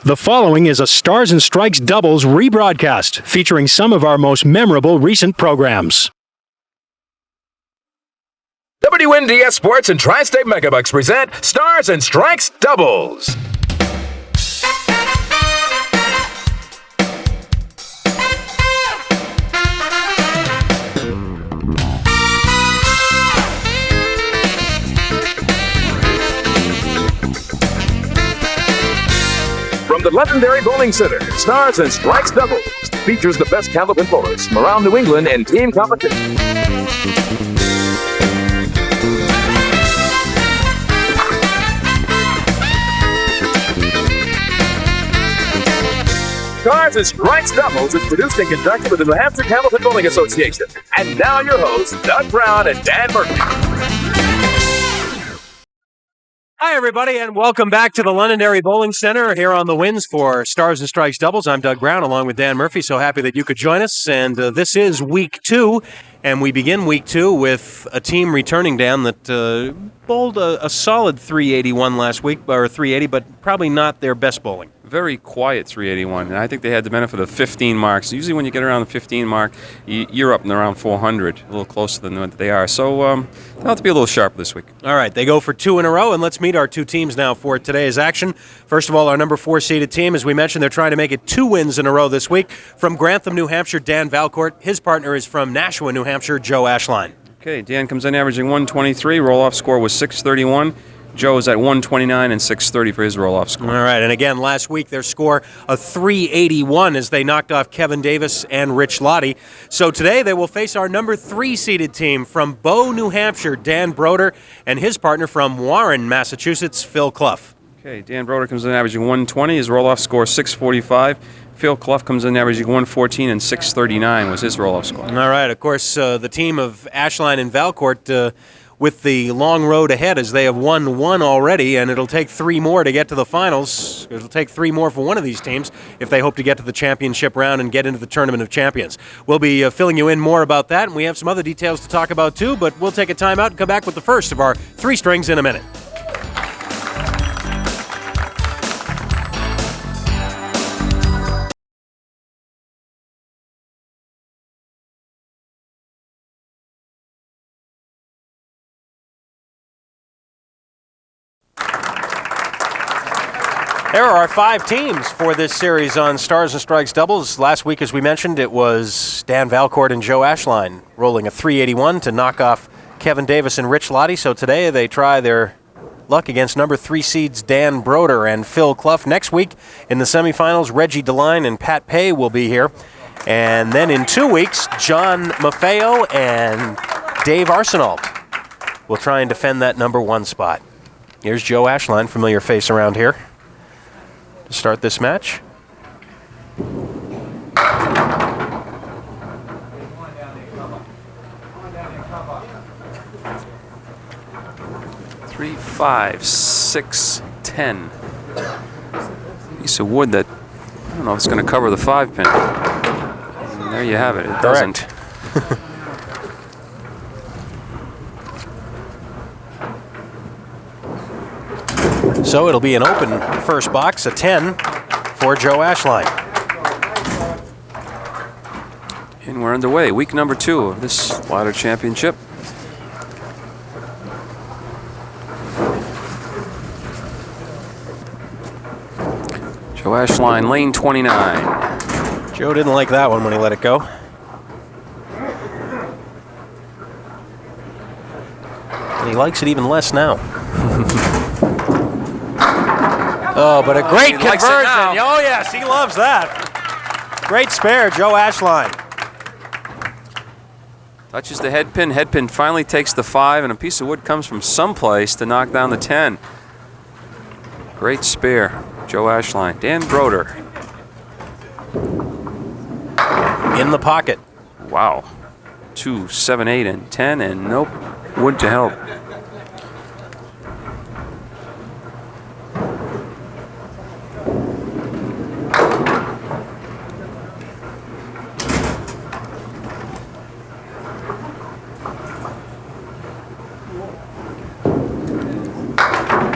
The following is a Stars and Strikes doubles rebroadcast featuring some of our most memorable recent programs. WNDS Sports and Tri-State Megabucks present Stars and Strikes doubles. From the Londonderry Bowling Center, Stars and Strikes doubles features the best Candlepin bowlers from around New England in team competition. Stars and Strikes doubles is produced in conjunction with the New Hampshire Candlepin Bowling Association. And now your hosts, Doug Brown and Dan Valcourt. Hi, everybody, and welcome back to the Londonderry Bowling Center here on the Winds for Stars and Strikes doubles. I'm Doug Brown along with Dan Murphy. So happy that you could join us. And this is week 2, and we begin week 2 with a team returning, Dan, that bowled a solid 381 last week, or 380, but probably not their best bowling. Very quiet 381, and I think they had the benefit of 15 marks. Usually when you get around the 15 mark, you're up and around 400, a little closer than what they are. So they'll have to be a little sharp this week. All right, they go for 2 in a row, and let's meet our 2 teams now for today's action. First of all, our number 4 seeded team, as we mentioned, they're trying to make it 2 wins in a row this week. From Grantham, New Hampshire, Dan Valcourt. His partner is from Nashua, New Hampshire, Joe Ashline. Okay, Dan comes in averaging 123. Roll-off score was 631. Joe is at 129 and 630 for his roll-off score. All right, and again, last week their score a 381 as they knocked off Kevin Davis and Rich Lottie. So today they will face our number 3 seeded team from Bow, New Hampshire, Dan Brodeur, and his partner from Warren, Massachusetts, Phil Clough. Okay, Dan Brodeur comes in averaging 120. His roll-off score 645. Phil Clough comes in averaging 114 and 639 was his roll-off score. All right, of course, the team of Ashline and Valcourt with the long road ahead as they have won 1 already, and it'll take 3 more to get to the finals. It'll take 3 more for one of these teams if they hope to get to the championship round and get into the Tournament of Champions. We'll be filling you in more about that, and we have some other details to talk about too, but we'll take a time out and come back with the first of our 3 strings in a minute. There are our 5 teams for this series on Stars and Strikes doubles. Last week, as we mentioned, it was Dan Valcourt and Joe Ashline rolling a 381 to knock off Kevin Davis and Rich Lottie. So today they try their luck against number 3 seeds Dan Brodeur and Phil Clough. Next week in the semifinals, Reggie DeLine and Pat Pay will be here. And then in 2 weeks, John Maffeo and Dave Arsenault will try and defend that number 1 spot. Here's Joe Ashline, familiar face around here, to start this match. Three, 5, 6, 10. Piece of wood that I don't know if it's going to cover the 5 pin. And there you have it. It doesn't. So it'll be an open first box, a 10 for Joe Ashline. And we're underway. Week number 2 of this ladder championship. Joe Ashline, lane 29. Joe didn't like that one when he let it go. And he likes it even less now. Oh, but a great conversion. Oh, yes, he loves that. Great spare, Joe Ashline. Touches the head pin. Head pin finally takes the 5, and a piece of wood comes from someplace to knock down the 10. Great spare, Joe Ashline. Dan Brodeur. In the pocket. Wow. 2, 7, 8, and 10, and nope. Wood to help.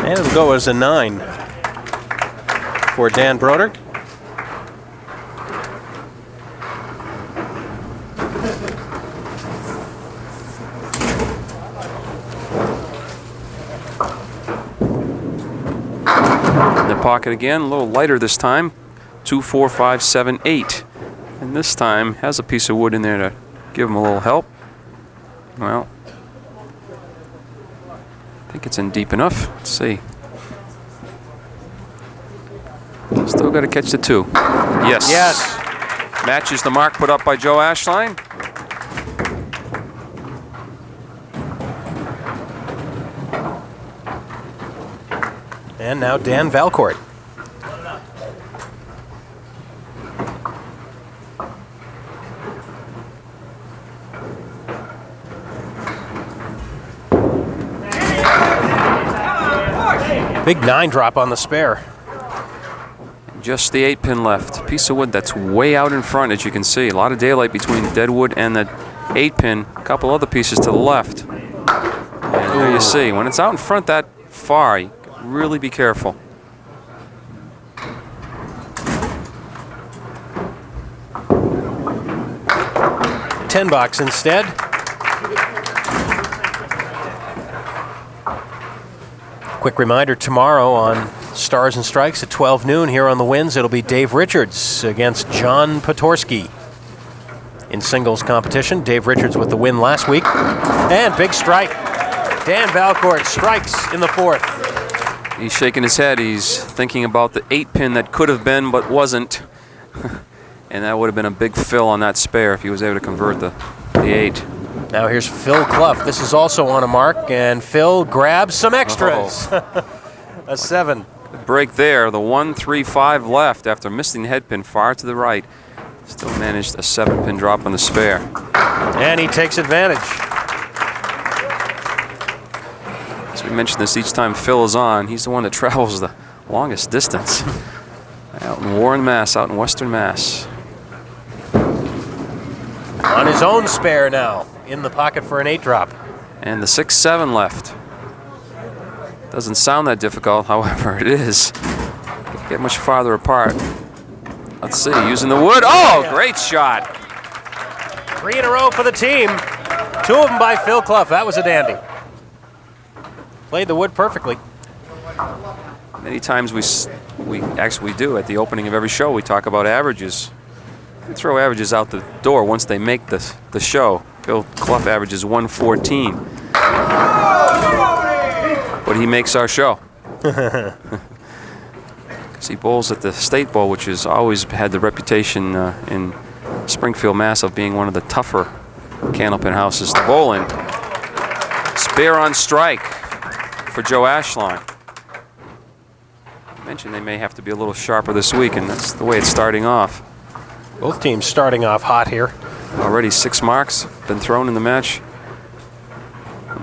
And it'll go as a 9 for Dan Brodeur. In the pocket again, a little lighter this time. 2, 4, 5, 7, 8. And this time has a piece of wood in there to give him a little help. Well, I think it's in deep enough. Let's see. Still got to catch the 2. Yes. Yes. Matches the mark put up by Joe Ashline. And now Dan Valcourt. Big 9 drop on the spare. Just the 8-pin left. A piece of wood that's way out in front, as you can see. A lot of daylight between the dead wood and the 8-pin. A couple other pieces to the left. And there you see. When it's out in front that far, you really be careful. $10 instead. Quick reminder, tomorrow on Stars and Strikes at 12 noon here on the Winds, it'll be Dave Richards against John Potorski. In singles competition, Dave Richards with the win last week. And big strike. Dan Valcourt strikes in the 4th. He's shaking his head. He's thinking about the 8-pin that could have been but wasn't. And that would have been a big fill on that spare if he was able to convert the 8. Now here's Phil Clough. This is also on a mark, and Phil grabs some extras. A 7. Break there. The 1, 3, 5 left after missing the head pin far to the right. Still managed a 7-pin drop on the spare. And he takes advantage. As we mention this each time Phil is on, he's the one that travels the longest distance. Out in Warren, Mass, out in Western Mass. On his own spare now, in the pocket for an 8 drop. And the 6, 7 left. Doesn't sound that difficult, however, it is. Can't get much farther apart. Let's see, using the wood. Oh, great shot. 3 in a row for the team. 2 of them by Phil Clough. That was a dandy. Played the wood perfectly. Many times we actually do at the opening of every show. We talk about averages. We throw averages out the door once they make the show. Phil Clough averages 114. But he makes our show. He bowls at the State Bowl, which has always had the reputation in Springfield, Mass. of being one of the tougher Candlepin houses to bowl in. Spare on strike for Joe Ashline. I mentioned they may have to be a little sharper this week, and that's the way it's starting off. Both teams starting off hot here. Already 6 marks been thrown in the match.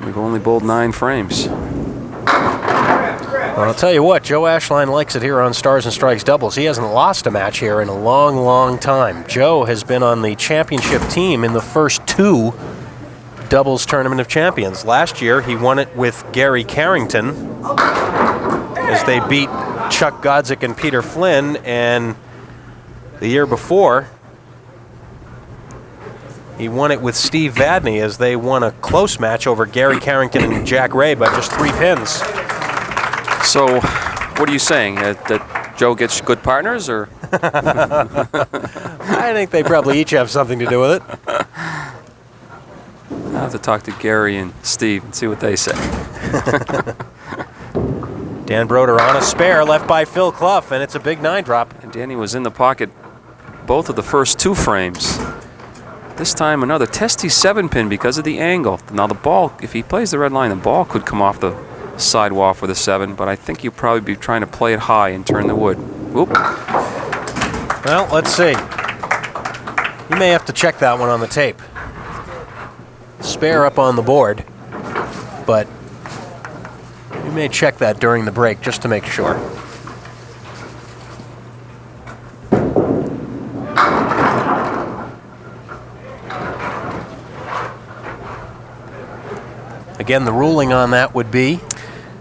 We've only bowled 9 frames. Well, I'll tell you what, Joe Ashline likes it here on Stars and Strikes doubles. He hasn't lost a match here in a long, long time. Joe has been on the championship team in the first 2 doubles tournament of champions. Last year, he won it with Gary Carrington as they beat Chuck Godzik and Peter Flynn, and the year before, he won it with Steve Vadney as they won a close match over Gary Carrington and Jack Ray by just 3 pins. So, what are you saying? That Joe gets good partners, or? I think they probably each have something to do with it. I'll have to talk to Gary and Steve and see what they say. Dan Brodeur on a spare left by Phil Clough, and it's a big 9 drop. And Danny was in the pocket both of the first 2 frames. This time another testy 7-pin because of the angle. Now the ball, if he plays the red line, the ball could come off the sidewall for the 7, but I think you'll probably be trying to play it high and turn the wood. Whoop. Well, let's see. You may have to check that one on the tape. Spare up on the board, but you may check that during the break just to make sure. Again, the ruling on that would be?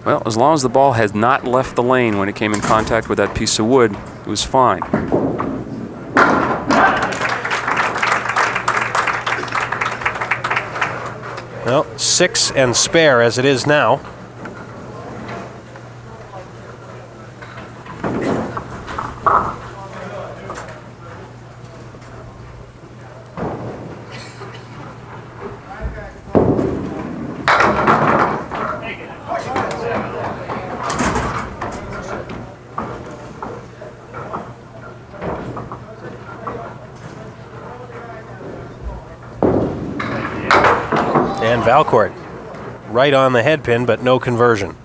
Well, as long as the ball had not left the lane when it came in contact with that piece of wood, it was fine. Well, 6 and spare as it is now. Dan Valcourt right on the head pin, but no conversion.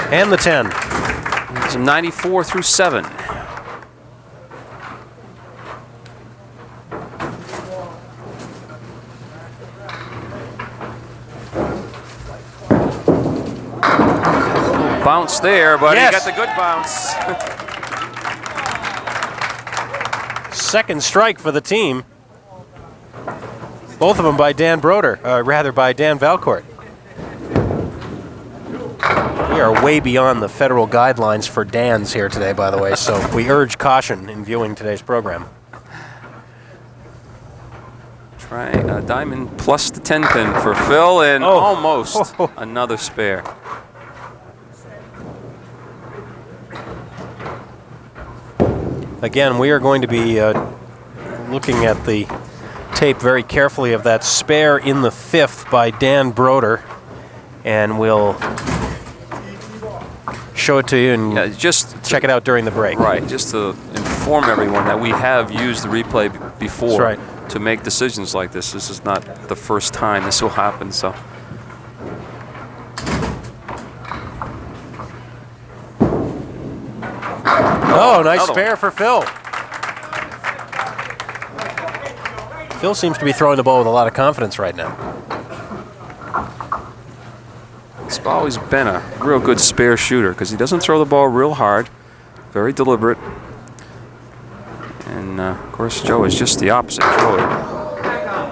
And the 10. It's a 94 through 7. Bounce there, but yes. He got the good bounce. Second strike for the team. Both of them by Dan Brodeur, rather by Dan Valcourt. We are way beyond the federal guidelines for Dans here today, by the way, so we urge caution in viewing today's program. Try a diamond plus the 10 pin for Phil, and almost another spare. Again, we are going to be looking at the tape very carefully of that spare in the 5th by Dan Brodeur, and we'll show it to you and just check it out during the break. Right, just to inform everyone that we have used the replay before That's right. to make decisions like this. This is not the first time this will happen, so. Oh, nice spare for Phil. Phil seems to be throwing the ball with a lot of confidence right now. He's always been a real good spare shooter because he doesn't throw the ball real hard, very deliberate. And, of course, Joe is just the opposite. Joe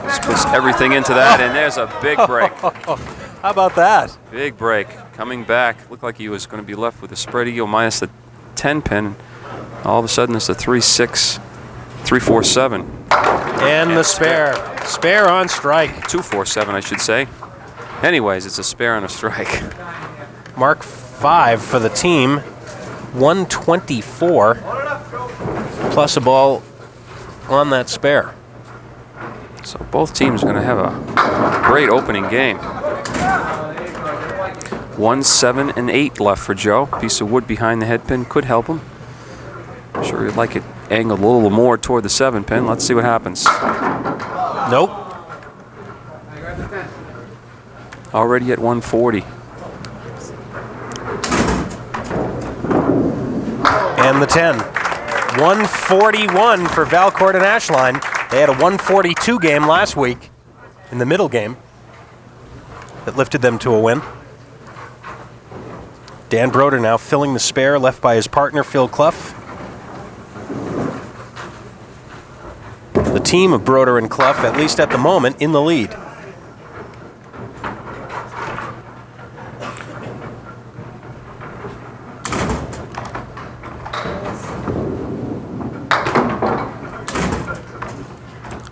just puts everything into that, and there's a big break. How about that? Big break. Coming back. Looked like he was going to be left with a spread eagle minus the 10 pin. All of a sudden, it's a 3-6, 3-4-7. And the spare. Spare on strike. 2-4-7, I should say. Anyways, it's a spare on a strike. Mark 5 for the team. 124 plus a ball on that spare. So both teams are going to have a great opening game. 1, 7, and 8 left for Joe. Piece of wood behind the head pin could help him. I'm sure he'd like it angled a little more toward the 7 pin. Let's see what happens. Nope. Already at 140. And the 10. 141 for Valcourt and Ashline. They had a 142 game last week in the middle game that lifted them to a win. Dan Brodeur now filling the spare left by his partner, Phil Clough. The team of Brodeur and Clough, at least at the moment, in the lead.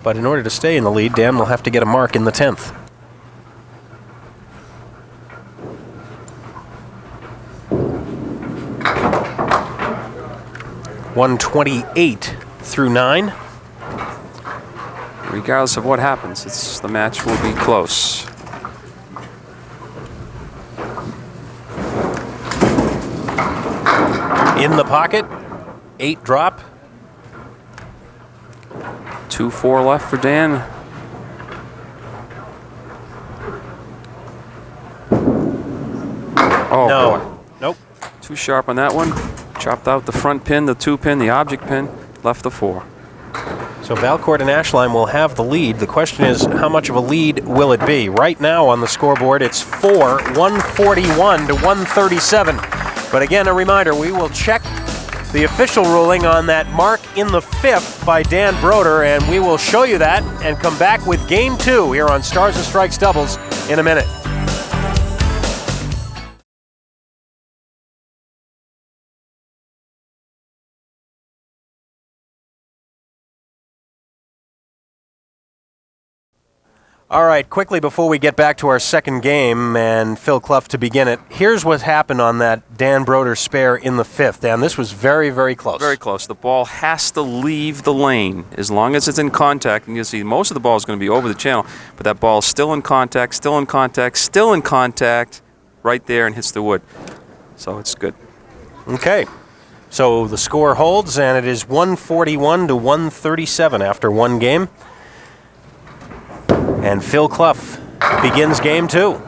But in order to stay in the lead, Dan will have to get a mark in the 10th. .128 through 9. Regardless of what happens, the match will be close. In the pocket, 8 drop. 2-4 left for Dan. Oh, No. boy. Nope. Too sharp on that one. Chopped out the front pin, the 2 pin, the object pin, left the 4. So Valcourt and Ashline will have the lead. The question is, how much of a lead will it be? Right now on the scoreboard, it's 4, 141 to 137. But again, a reminder, we will check the official ruling on that mark in the 5th by Dan Brodeur, and we will show you that and come back with Game 2 here on Stars and Strikes Doubles in a minute. All right, quickly before we get back to our second game and Phil Clough to begin it, here's what happened on that Dan Brodeur spare in the 5th. Dan, this was very, very close. Very close. The ball has to leave the lane as long as it's in contact. And you'll see most of the ball is going to be over the channel, but that ball is still in contact, still in contact, still in contact, right there and hits the wood. So it's good. Okay. So the score holds, and it is 141 to 137 after one game. And Phil Clough begins Game 2.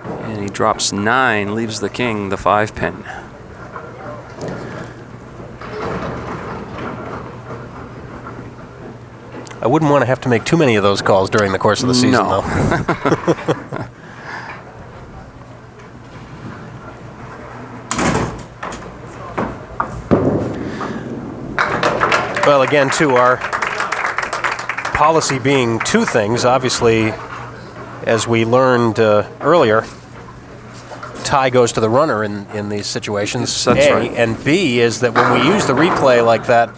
And he drops 9, leaves the king the 5-pin. I wouldn't want to have to make too many of those calls during the course of the season, No. though. Well, again, too, our policy being two things. Obviously, as we learned earlier, tie goes to the runner in these situations. That's A, right. and B is that when we use the replay like that,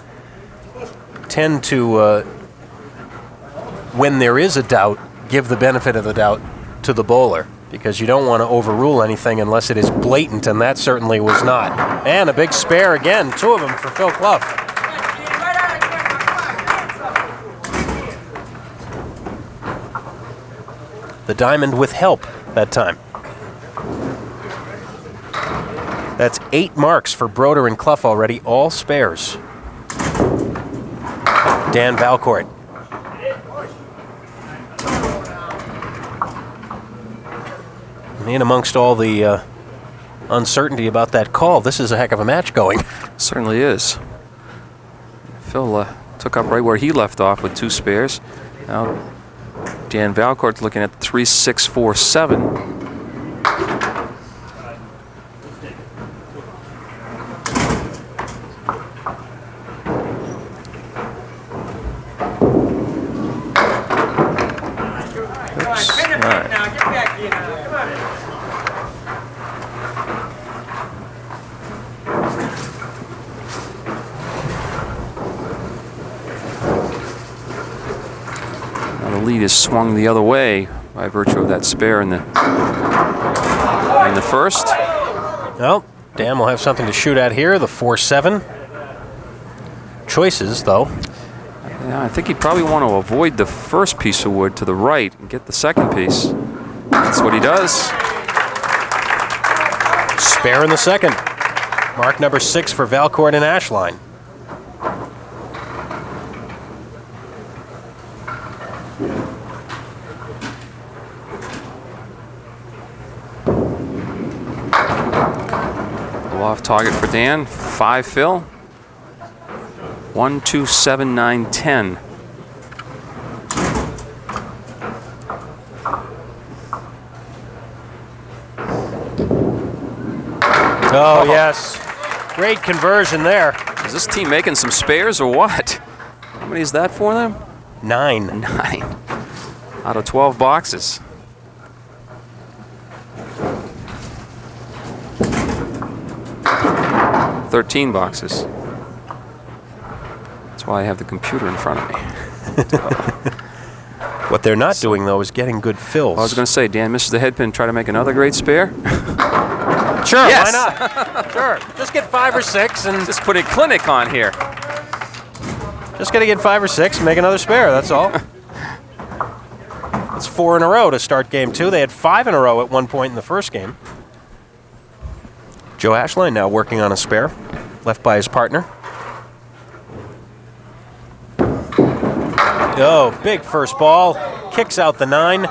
tend to, when there is a doubt, give the benefit of the doubt to the bowler, because you don't want to overrule anything unless it is blatant, and that certainly was not. And a big spare again, 2 of them for Phil Clough. The diamond with help that time. That's 8 marks for Brodeur and Clough already, all spares. Dan Valcourt. In amongst all the uncertainty about that call, this is a heck of a match going. Certainly is. Phil took up right where he left off with 2 spares. Now Dan Valcourt's looking at 3-6-4-7. Lead is swung the other way by virtue of that spare in the first. Well, Dan will have something to shoot at here, the 4-7. Choices, though. Yeah, I think he'd probably want to avoid the first piece of wood to the right and get the second piece. That's what he does. Spare in the second. Mark number 6 for Valcourt and Ashline. Off target for Dan. 5 Phil. 1, 2, 7, 9, 10. Oh, yes. Great conversion there. Is this team making some spares or what? How many is that for them? 9. 9 out of 12 boxes. $13 boxes. That's why I have the computer in front of me. What they're not doing, though, is getting good fills. I was going to say, Dan misses the head pin, try to make another great spare. Sure, Yes. why not? Sure. Just get 5 or 6 and Just put a clinic on here. just got to get 5 or 6 and make another spare, that's all. It's 4 in a row to start Game 2. They had 5 in a row at one point in the first game. Joe Ashline now working on a spare, left by his partner. Oh, big first ball. Kicks out the 9,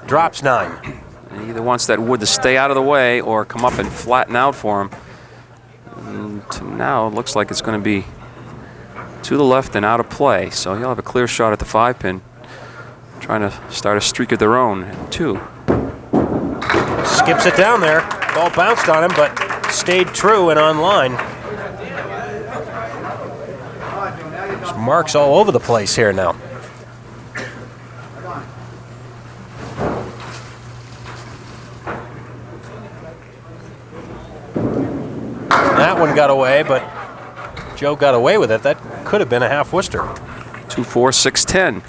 drops 9. He either wants that wood to stay out of the way or come up and flatten out for him. And now it looks like it's going to be to the left and out of play. So he'll have a clear shot at the 5-pin, trying to start a streak of their own at 2. Skips it down there. Ball bounced on him, but stayed true and on line. There's marks all over the place here now. That one got away, but Joe got away with it. That could have been a half Worcester. 2-4, 6-10.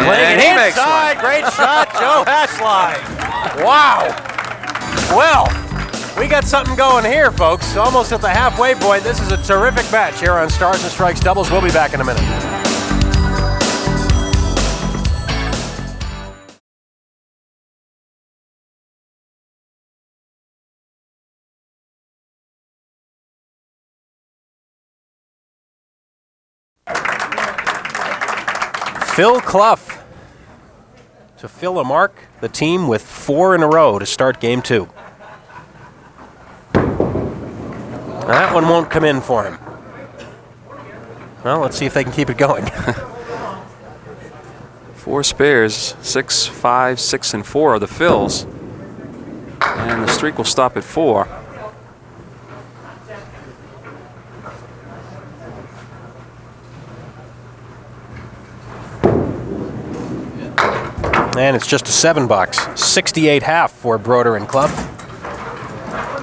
Playing it inside. Great shot, Joe Ashline. Wow. Well, we got something going here, folks. Almost at the halfway point. This is a terrific match here on Stars and Strikes Doubles. We'll be back in a minute. Phil Clough to fill a mark, the team with 4 in a row to start game 2. That one won't come in for him. Well, let's see if they can keep it going. 4 spares, 6, 5, 6, and 4 are the fills. And the streak will stop at 4. And it's just a 7 box, 68.5 for Brodeur and Clough.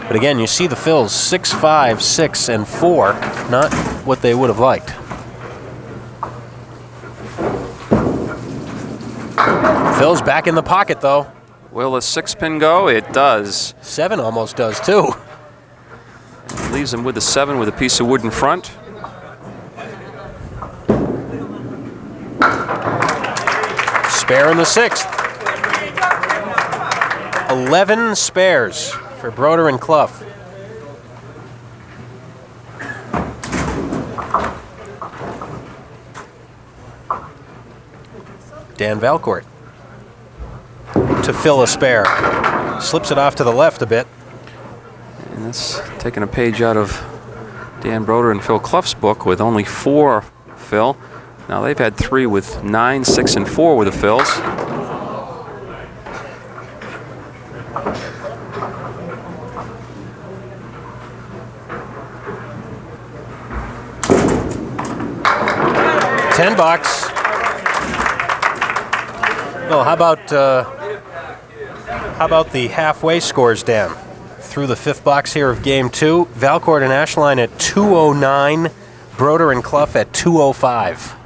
But again, you see the fills, 6, 5, 6, and 4, not what they would have liked. Phil's back in the pocket, though. Will a 6-pin go? It does. 7 almost does, too. It leaves him with a 7 with a piece of wood in front. Spare in the 6th. 11 spares for Brodeur and Clough. Dan Valcourt to fill a spare. Slips it off to the left a bit. And that's taking a page out of Dan Brodeur and Phil Clough's book with only 4 fill. Now they've had 3 with 9, 6, and 4 with the fills. $10. Well, how about the halfway scores, Dan? Through the 5th box here of game 2, Valcourt and Ashline at 209, Brodeur and Clough at 205.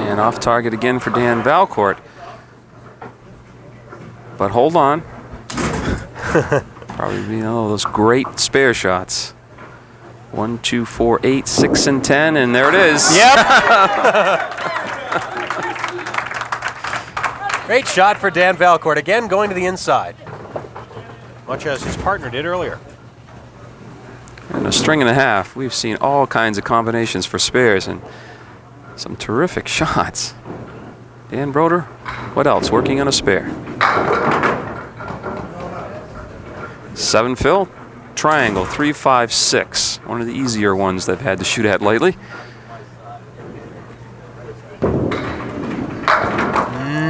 And off target again for Dan Valcourt. But hold on. Probably be those great spare shots. 1, 2, 4, 8, 6, and 10, and there it is. Yep. Great shot for Dan Valcourt. Again, going to the inside, much as his partner did earlier. And a string and a half. We've seen all kinds of combinations for spares and some terrific shots. Dan Brodeur, what else? Working on a spare. 7 fill, triangle, 3, 5, 6. One of the easier ones they've had to shoot at lately.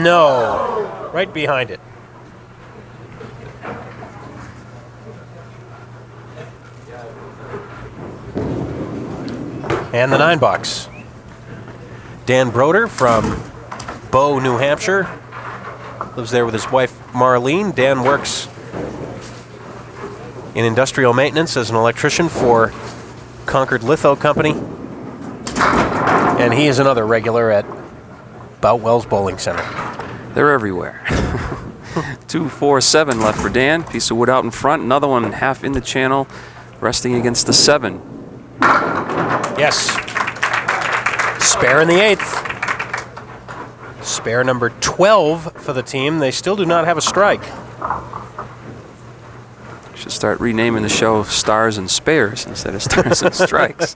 No, right behind it. And the 9 box. Dan Brodeur from Bow, New Hampshire. Lives there with his wife, Marlene. Dan works in industrial maintenance as an electrician for Concord Litho Company. And he is another regular at Boutwell's Bowling Center. They're everywhere. 2, 4, 7 left for Dan. Piece of wood out in front. Another one half in the channel, resting against the 7. Yes. Spare in the 8th. Spare number 12 for the team. They still do not have a strike. Should start renaming the show Stars and Spares instead of Stars and Strikes.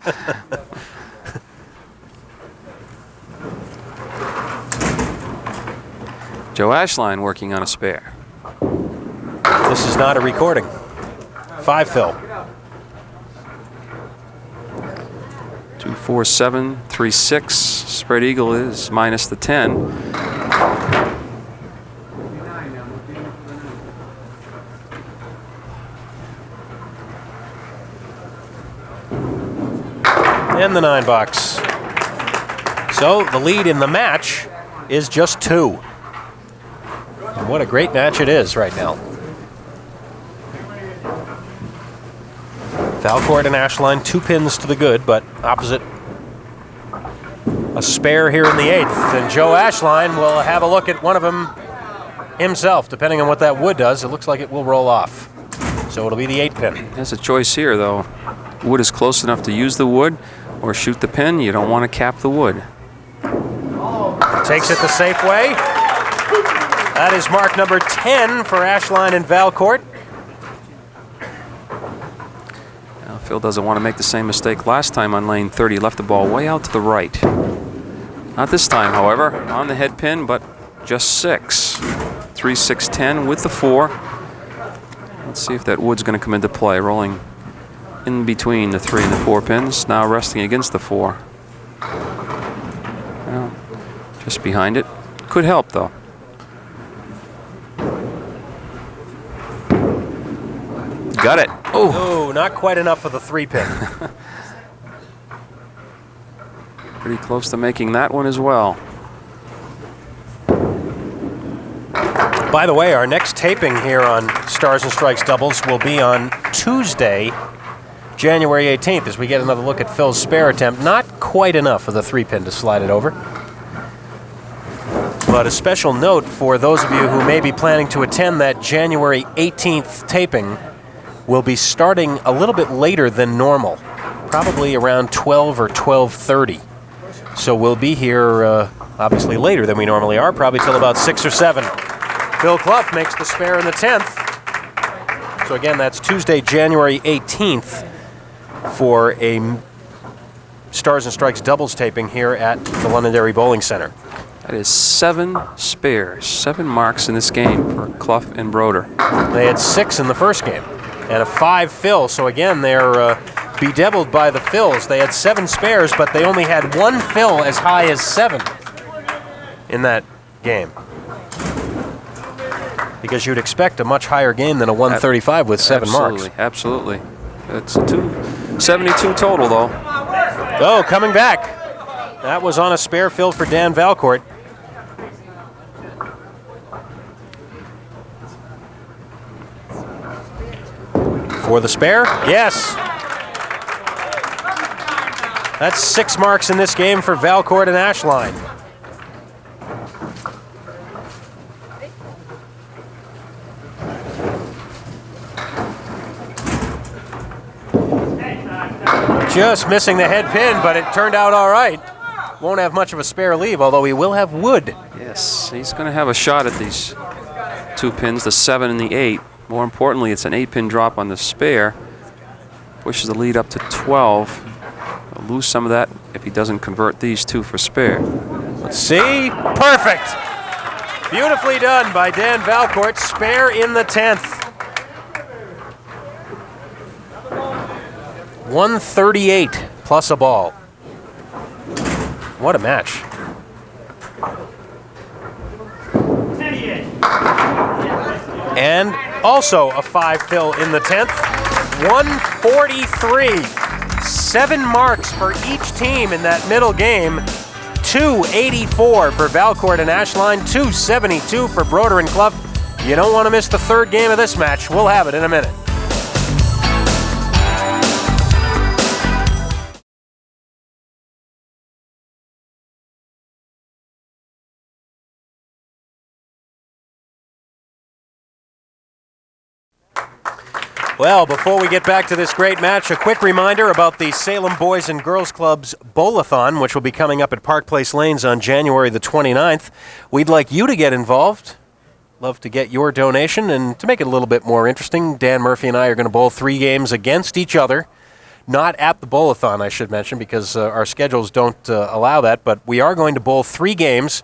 Joe Ashline working on a spare. This is not a recording. 5 fill. 2-4-7, 3-6. Spread eagle is minus the 10. And the 9 box. So the lead in the match is just 2. And what a great match it is right now. Valcourt and Ashline, 2 pins to the good, but opposite a spare here in the 8th. And Joe Ashline will have a look at one of them himself. Depending on what that wood does, it looks like it will roll off. So it'll be the 8 pin. There's a choice here, though. Wood is close enough to use the wood or shoot the pin. You don't want to cap the wood. Takes it the safe way. That is mark number 10 for Ashline and Valcourt. Now, Phil doesn't want to make the same mistake last time on lane 30. Left the ball way out to the right. Not this time, however. On the head pin, but just 6. 3-6-10 with the 4. Let's see if that wood's going to come into play. Rolling in between the 3 and the 4 pins. Now resting against the 4. Well, just behind it. Could help, though. Got it. Oh, not quite enough for the 3 pin. Pretty close to making that one as well. By the way, our next taping here on Stars and Strikes Doubles will be on Tuesday, January 18th, as we get another look at Phil's spare attempt. Not quite enough for the 3 pin to slide it over. But a special note for those of you who may be planning to attend that January 18th taping, will be starting a little bit later than normal, probably around 12 or 12:30. So we'll be here obviously later than we normally are, probably till about 6 or 7. Phil Clough makes the spare in the 10th. So again, that's Tuesday, January 18th for a Stars and Strikes doubles taping here at the Londonderry Bowling Center. That is 7 spares, 7 marks in this game for Clough and Brodeur. They had 6 in the first game and a 5 fill. So again, they're bedeviled by the fills. They had 7 spares, but they only had 1 fill as high as 7 in that game. Because you'd expect a much higher game than a 135 with 7 marks. Absolutely. It's a 272 total, though. Oh, coming back. That was on a spare fill for Dan Valcourt. For the spare? Yes. That's 6 marks in this game for Valcourt and Ashline. Just missing the head pin, but it turned out all right. Won't have much of a spare leave, although he will have wood. Yes, he's going to have a shot at these 2 pins, the 7 and the 8. More importantly, it's an 8-pin drop on the spare. Pushes the lead up to 12. He'll lose some of that if he doesn't convert these 2 for spare. Let's see. Perfect. Beautifully done by Dan Valcourt. Spare in the 10th. 138 plus a ball. What a match. And also a 5 fill in the 10th. 143. 7 marks for each team in that middle game. 284 for Valcourt and Ashline. 272 for Brodeur and Clough. You don't want to miss the 3rd game of this match. We'll have it in a minute. Well, before we get back to this great match, a quick reminder about the Salem Boys and Girls Club's Bowl-a-thon, which will be coming up at Park Place Lanes on January the 29th. We'd like you to get involved. Love to get your donation. And to make it a little bit more interesting, Dan Murphy and I are going to bowl 3 games against each other. Not at the Bowl-a-thon, I should mention, because our schedules don't allow that. But we are going to bowl 3 games.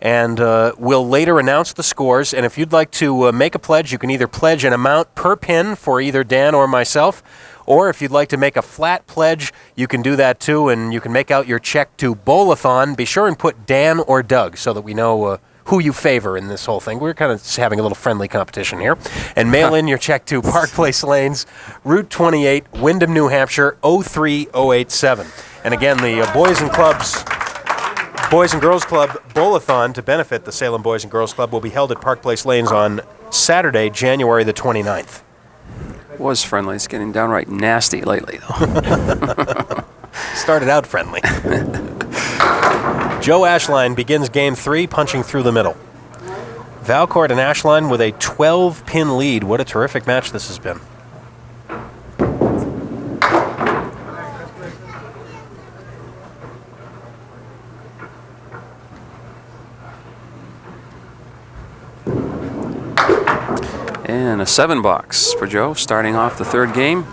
And we'll later announce the scores. And if you'd like to make a pledge, you can either pledge an amount per pin for either Dan or myself, Or if you'd like to make a flat pledge, you can do that too, and you can make out your check to Bowl-a-thon. Be sure and put Dan or Doug so that we know who you favor in this whole thing. We're kind of having a little friendly competition here. And mail in your check to Park Place Lanes, Route 28, Windham, New Hampshire, 03087. And again, the Boys and Girls Club Bowl-a-thon to benefit the Salem Boys and Girls Club will be held at Park Place Lanes on Saturday, January the 29th. Was friendly. It's getting downright nasty lately, though. Started out friendly. Joe Ashline begins game 3, punching through the middle. Valcourt and Ashline with a 12-pin lead. What a terrific match this has been. And a 7-box for Joe, starting off the third game.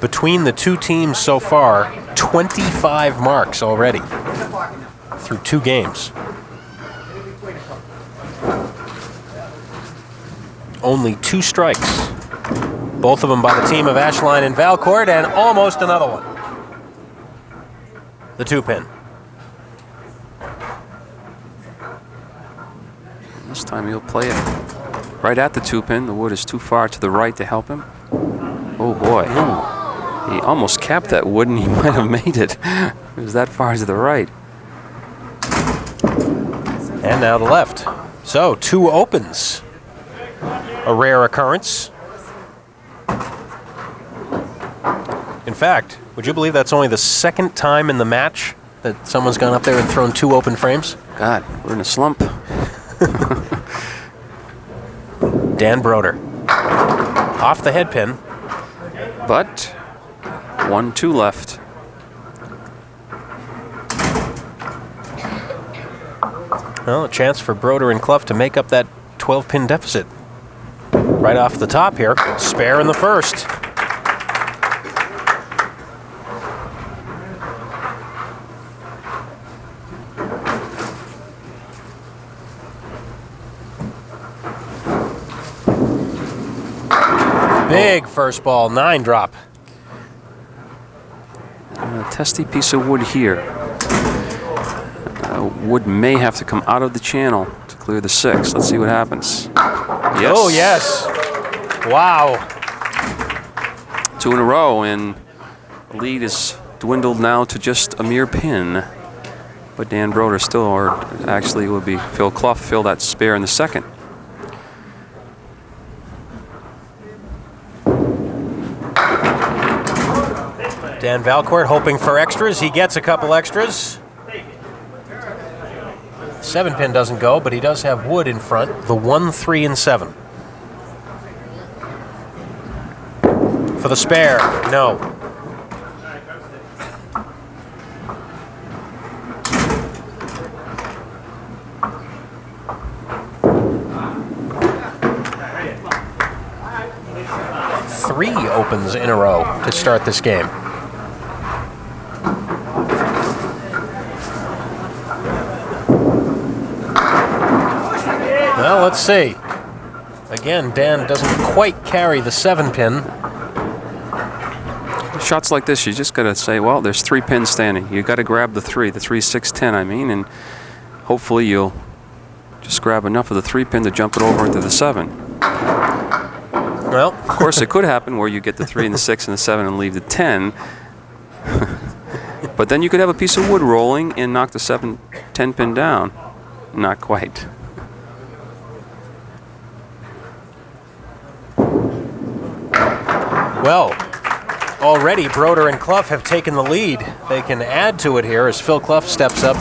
Between the two teams so far, 25 marks already through 2 games. Only 2 strikes. Both of them by the team of Ashline and Valcourt, and almost another one. The 2-pin. This time he'll play it right at the 2-pin. The wood is too far to the right to help him. Oh boy. He almost capped that wood and he might have made it. It was that far to the right. And now the left. So 2 opens. A rare occurrence. In fact, would you believe that's only the second time in the match that someone's gone up there and thrown 2 open frames? God, we're in a slump. Dan Brodeur. Off the head pin. But 1-2 left. Well, a chance for Brodeur and Clough to make up that 12-pin deficit. Right off the top here. Spare in the first. Big first ball, 9 drop. A testy piece of wood here. Wood may have to come out of the channel to clear the 6. Let's see what happens. Yes. Oh, yes. Wow. 2 in a row, and the lead is dwindled now to just a mere pin. But Dan Brodeur still, or actually it would be Phil Clough, fill that spare in the second. Dan Valcourt hoping for extras. He gets a couple extras. 7-pin doesn't go, but he does have wood in front. The 1, 3, and 7. For the spare, no. Three opens in a row to start this game. Well, let's see. Again, Dan doesn't quite carry the 7-pin. Shots like this, you just got to say, well, there's 3 pins standing. You got to grab the 3, 6, 10, I mean, and hopefully you'll just grab enough of the 3-pin to jump it over into the 7. Well, of course, it could happen where you get the 3 and the 6 and the 7 and leave the 10. But then you could have a piece of wood rolling and knock the 7, 10 pin down. Not quite. well, already Brodeur and Clough have taken the lead. They can add to it here as Phil Clough steps up.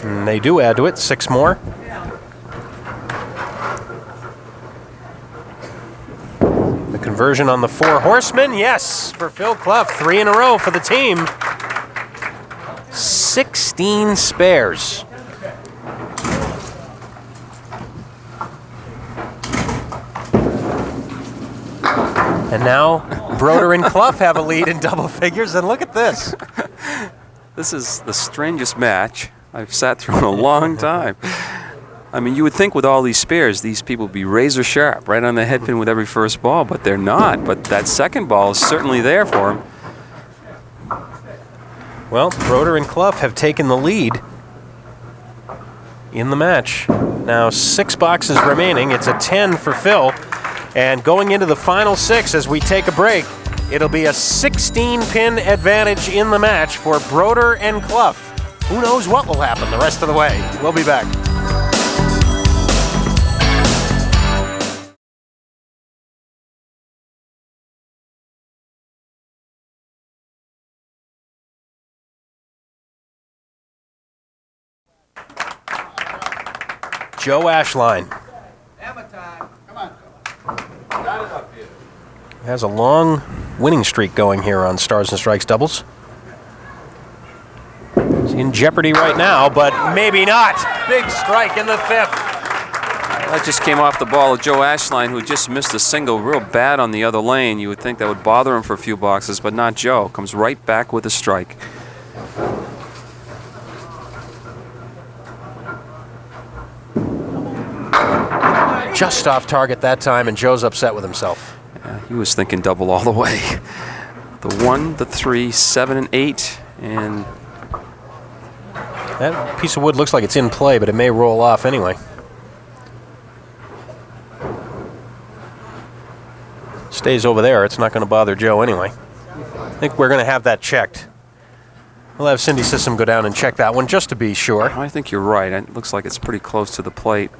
And they do add to it, 6 more. The conversion on the 4 horsemen, yes, for Phil Clough. 3 in a row for the team. 16 spares. And now Brodeur and Clough have a lead in double figures, and look at this. This is the strangest match I've sat through a long time. I mean, you would think with all these spares, these people would be razor sharp, right on the head pin with every first ball, but they're not. But that second ball is certainly there for them. Well, Brodeur and Clough have taken the lead in the match. Now 6 boxes remaining. It's a 10 for Phil. And going into the final 6 as we take a break, it'll be a 16-pin advantage in the match for Brodeur and Clough. Who knows what will happen the rest of the way? We'll be back. Joe Ashline has a long winning streak going here on Stars and Strikes doubles. He's in jeopardy right now, but maybe not. Big strike in the 5th. That just came off the ball of Joe Ashline, who just missed a single real bad on the other lane. You would think that would bother him for a few boxes, but not Joe. Comes right back with a strike. Just off target that time, and Joe's upset with himself. He was thinking double all the way. The 1, the 3, 7, and 8, and that piece of wood looks like it's in play, but it may roll off anyway. Stays over there. It's not going to bother Joe anyway. I think we're going to have that checked. We'll have Cindy System go down and check that one just to be sure. I think you're right. It looks like it's pretty close to the plate.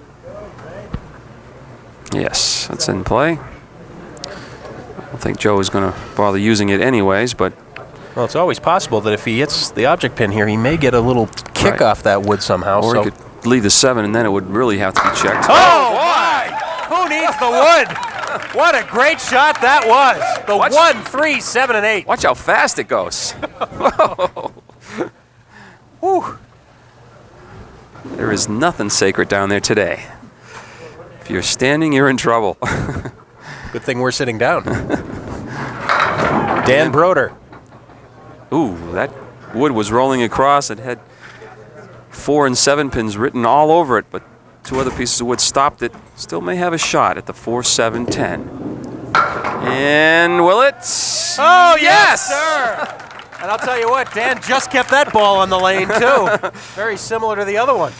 Yes, that's in play. I don't think Joe is going to bother using it anyways, but... Well, it's always possible that if he hits the object pin here, he may get a little kick off that wood somehow. Or he could leave the 7, and then it would really have to be checked. Oh, my! Who needs the wood? What a great shot that was. The 1, 3, 7, and 8. Watch how fast it goes. Whew. There is nothing sacred down there today. If you're standing, you're in trouble. Good thing we're sitting down. Dan Brodeur. Ooh, that wood was rolling across. It had 4 and 7 pins written all over it, but 2 other pieces of wood stopped it. Still may have a shot at the 4, 7, 10. And will it? Oh, yes, sir! And I'll tell you what, Dan just kept that ball on the lane, too. Very similar to the other one.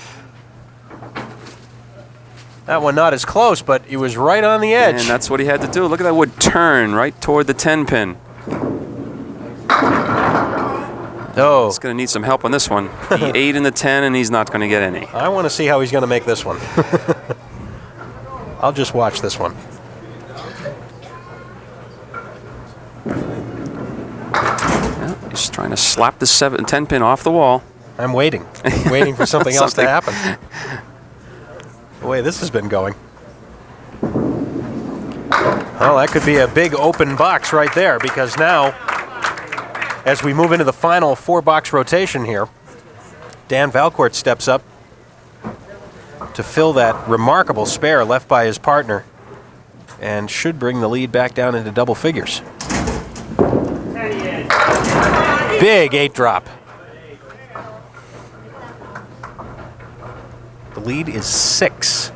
That one not as close, but he was right on the edge. And that's what he had to do. Look at that wood turn right toward the 10 pin. Oh. He's going to need some help on this one. The 8 and the 10, and he's not going to get any. I want to see how he's going to make this one. I'll just watch this one. Yeah, he's trying to slap the 7, 10 pin off the wall. I'm waiting. Waiting for something else to happen. The way this has been going. Well, that could be a big open box right there, because now, as we move into the final 4-box rotation here, Dan Valcourt steps up to fill that remarkable spare left by his partner and should bring the lead back down into double figures. Big 8-drop. The lead is 6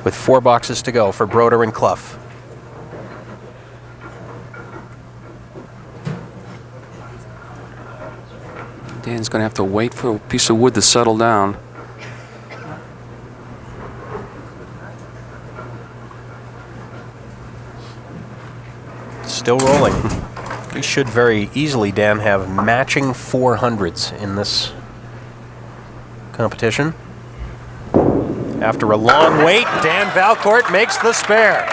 with 4 boxes to go for Brodeur and Clough. Dan's going to have to wait for a piece of wood to settle down. Still rolling. He should very easily, Dan, have matching 400s in this competition. After a long wait, Dan Valcourt makes the spare.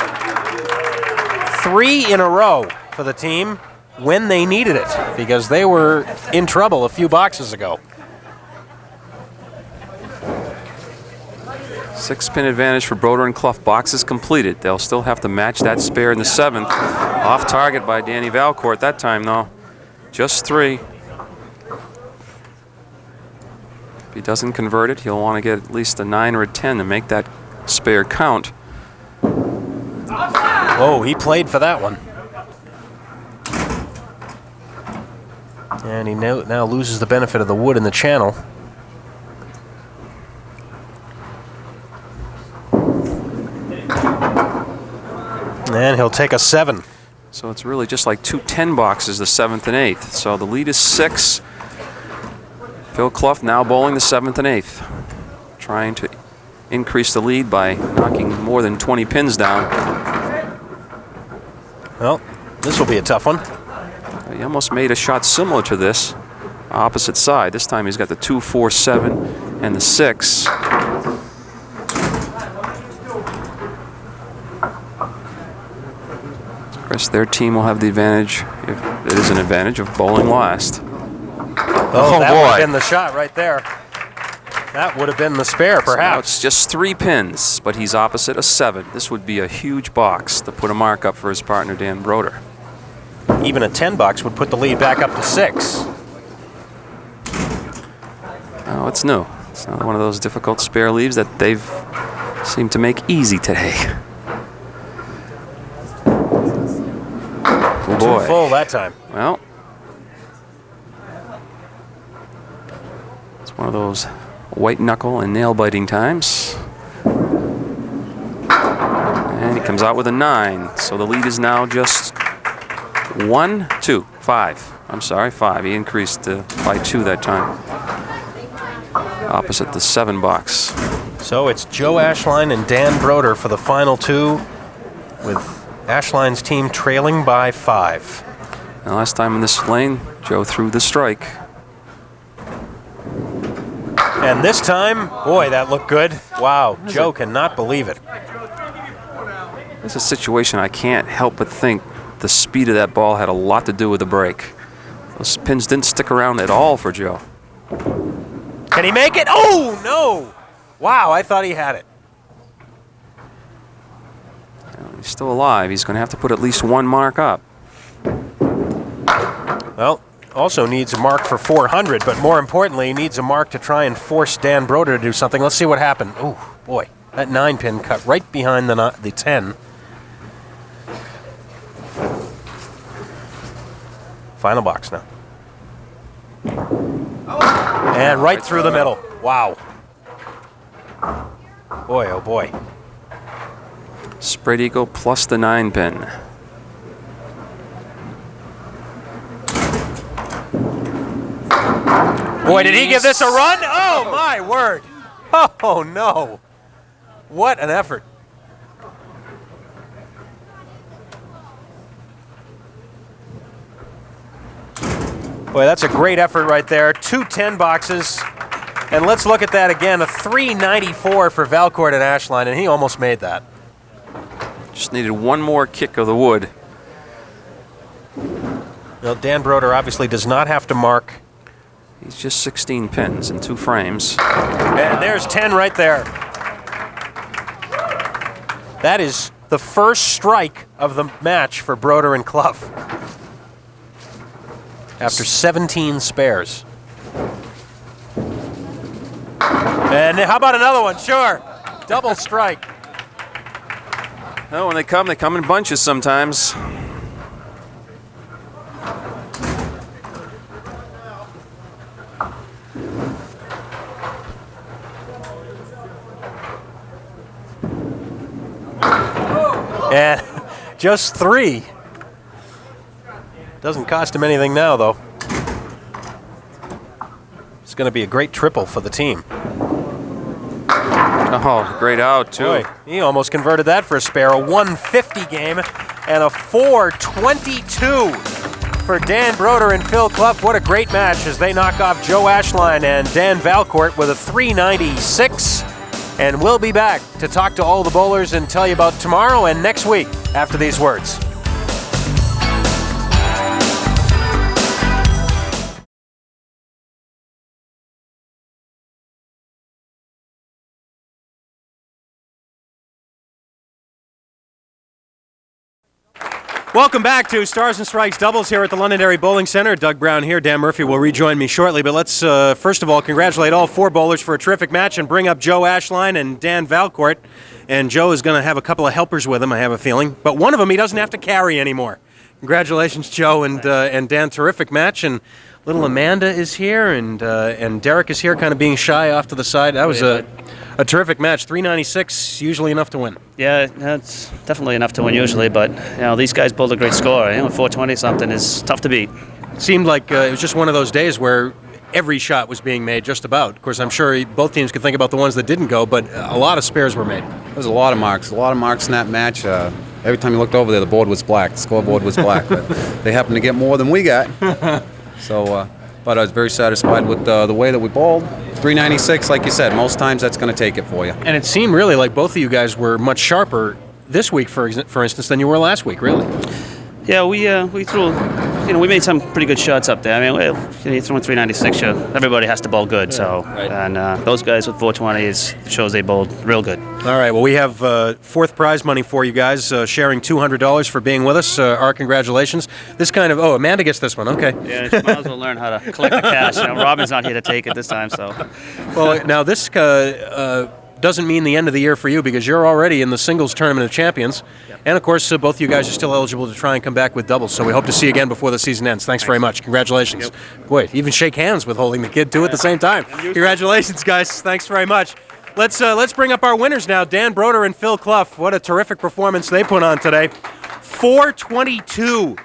3 in a row for the team when they needed it, because they were in trouble a few boxes ago. 6-pin advantage for Brodeur and Clough. Boxes completed. They'll still have to match that spare in the 7th. Off target by Danny Valcourt that time, though. Just 3. If he doesn't convert it, he'll want to get at least a 9 or a 10 to make that spare count. Oh, he played for that one. And he now loses the benefit of the wood in the channel. And he'll take a 7. So it's really just like 2 10 boxes, the 7th and 8th. So the lead is 6. Phil Clough now bowling the 7th and 8th, trying to increase the lead by knocking more than 20 pins down. Well, this will be a tough one. He almost made a shot similar to this, opposite side. This time he's got the 2, 4, 7, and the 6. Of course, their team will have the advantage, if it is an advantage, of bowling last. Oh, that would have been the shot right there. That would have been the spare, perhaps. So now it's just 3 pins, but he's opposite a 7. This would be a huge box to put a mark up for his partner, Dan Brodeur. Even a 10 box would put the lead back up to 6. Oh, it's new. It's another one of those difficult spare leaves that they've seemed to make easy today. Oh boy. Too full that time. Well, it's one of those white knuckle and nail biting times. And he comes out with a 9. So the lead is now just 1, 2, 5. I'm sorry, 5. He increased by 2 that time. Opposite the 7 box. So it's Joe Ashline and Dan Brodeur for the final 2, with Ashline's team trailing by 5. And last time in this lane, Joe threw the strike. And this time, boy, that looked good. Wow, Joe cannot believe it. It's a situation I can't help but think the speed of that ball had a lot to do with the break. Those pins didn't stick around at all for Joe. Can he make it? Oh, no! Wow, I thought he had it. Well, he's still alive. He's going to have to put at least 1 mark up. Well, also needs a mark for 400, but more importantly, he needs a mark to try and force Dan Brodeur to do something. Let's see what happened. Oh, boy, that 9 pin cut right behind the 10. Final box now. And right through the middle. Wow. Boy, oh boy. Spread eagle plus the 9 pin. Boy, did he give this a run? Oh, my word. Oh, no. What an effort. Boy, that's a great effort right there. 2 10 boxes. And let's look at that again. A 394 for Valcourt and Ashline, and he almost made that. Just needed 1 more kick of the wood. Well, Dan Brodeur obviously does not have to mark. He's just 16 pins in 2 frames. And there's 10 right there. That is the first strike of the match for Brodeur and Clough, after 17 spares. And how about another one? Sure. Double strike. Oh, when they come in bunches sometimes. And just 3. Doesn't cost him anything now, though. It's going to be a great triple for the team. Oh, great out, too. Boy, he almost converted that for a spare. A 150 game and a 422 for Dan Brodeur and Phil Clough. What a great match as they knock off Joe Ashline and Dan Valcourt with a 396. And we'll be back to talk to all the bowlers and tell you about tomorrow and next week after these words. Welcome back to Stars and Strikes Doubles here at the Londonderry Bowling Center. Doug Brown here. Dan Murphy will rejoin me shortly, but let's first of all congratulate all 4 bowlers for a terrific match and bring up Joe Ashline and Dan Valcourt. And Joe is going to have a couple of helpers with him, I have a feeling, but one of them he doesn't have to carry anymore. Congratulations, Joe and Dan. Terrific match. And little Amanda is here, and Derek is here, kind of being shy off to the side. That was a A terrific match. 396, usually enough to win. Yeah, that's definitely enough to win usually, but these guys pulled a great score. 420 something is tough to beat. Seemed like it was just one of those days where every shot was being made, just about. Of course, I'm sure both teams could think about the ones that didn't go, but a lot of spares were made. There was a lot of marks in that match. Every time you looked over there, the board was black. The scoreboard was black, but they happened to get more than we got. So, but I was very satisfied with the way that we bowled. 396, like you said, most times that's going to take it for you. And it seemed really like both of you guys were much sharper this week, for instance, than you were last week, really. Yeah, we threw, we made some pretty good shots up there. I mean, you throw in 396, everybody has to bowl good. So, right. And those guys with 420 shows they bowled real good. All right, well, we have fourth prize money for you guys, sharing $200 for being with us. Our congratulations. This kind of, Amanda gets this one, okay. Yeah, she might as well learn how to collect the cash. Robin's not here to take it this time, so. Well, now this doesn't mean the end of the year for you because you're already in the singles tournament of champions. Yep. And, of course, both of you guys are still eligible to try and come back with doubles. So we hope to see you again before the season ends. Thanks very much. Congratulations. Yep. Boy, even shake hands with holding the kid, too, at the same time. Congratulations, guys. Thanks very much. Let's bring up our winners now. Dan Brodeur and Phil Clough. What a terrific performance they put on today. 422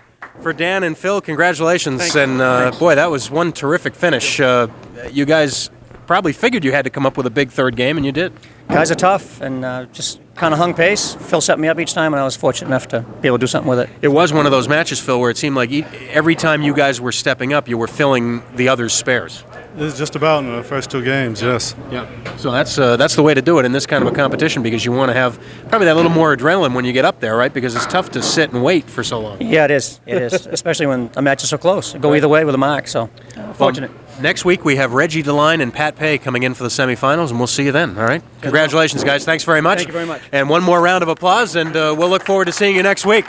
for Dan and Phil. Congratulations. Thanks. And, boy, that was one terrific finish. You guys probably figured you had to come up with a big third game, and you did. Guys are tough and just kind of hung pace. Phil set me up each time, and I was fortunate enough to be able to do something with it. It was one of those matches, Phil, where it seemed like every time you guys were stepping up, you were filling the other's spares. It's just about in the first two games, yes. Yeah. So that's the way to do it in this kind of a competition because you want to have probably that little more adrenaline when you get up there, right? Because it's tough to sit and wait for so long. Yeah, it is. It is, especially when a match is so close. Go either way with a mark, so fortunate. Next week we have Reggie DeLine and Pat Pay coming in for the semifinals, and we'll see you then, all right? Congratulations, guys. Thanks very much. Thank you very much. And one more round of applause, and we'll look forward to seeing you next week.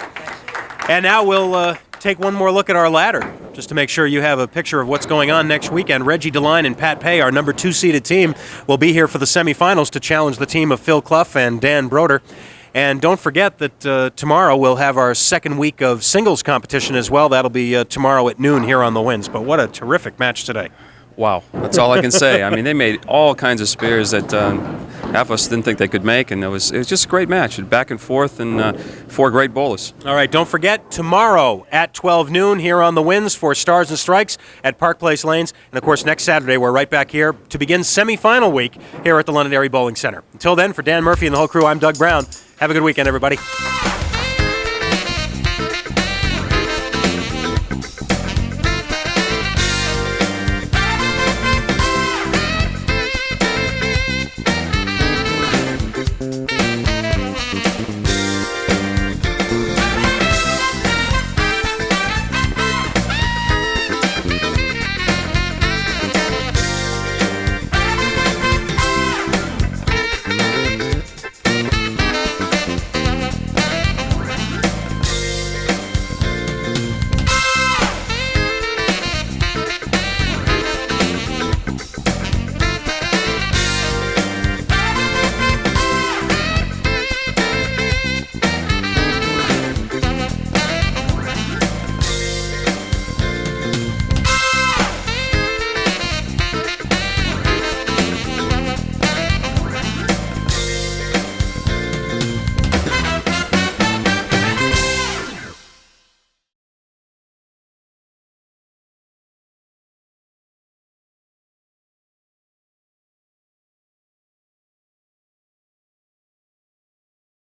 And now we'll take one more look at our ladder, just to make sure you have a picture of what's going on next weekend. Reggie DeLine and Pat Pay, our number 2 seeded team, will be here for the semifinals to challenge the team of Phil Clough and Dan Brodeur. And don't forget that tomorrow we'll have our second week of singles competition as well. That'll be tomorrow at noon here on the Winds. But what a terrific match today. Wow, that's all I can say. I mean, they made all kinds of spares that half of us didn't think they could make, and it was just a great match, back and forth, and 4 great bowlers. All right, don't forget, tomorrow at 12 noon here on the Winds for Stars and Strikes at Park Place Lanes. And, of course, next Saturday we're right back here to begin semifinal week here at the Londonderry Bowling Center. Until then, for Dan Murphy and the whole crew, I'm Doug Brown. Have a good weekend, everybody.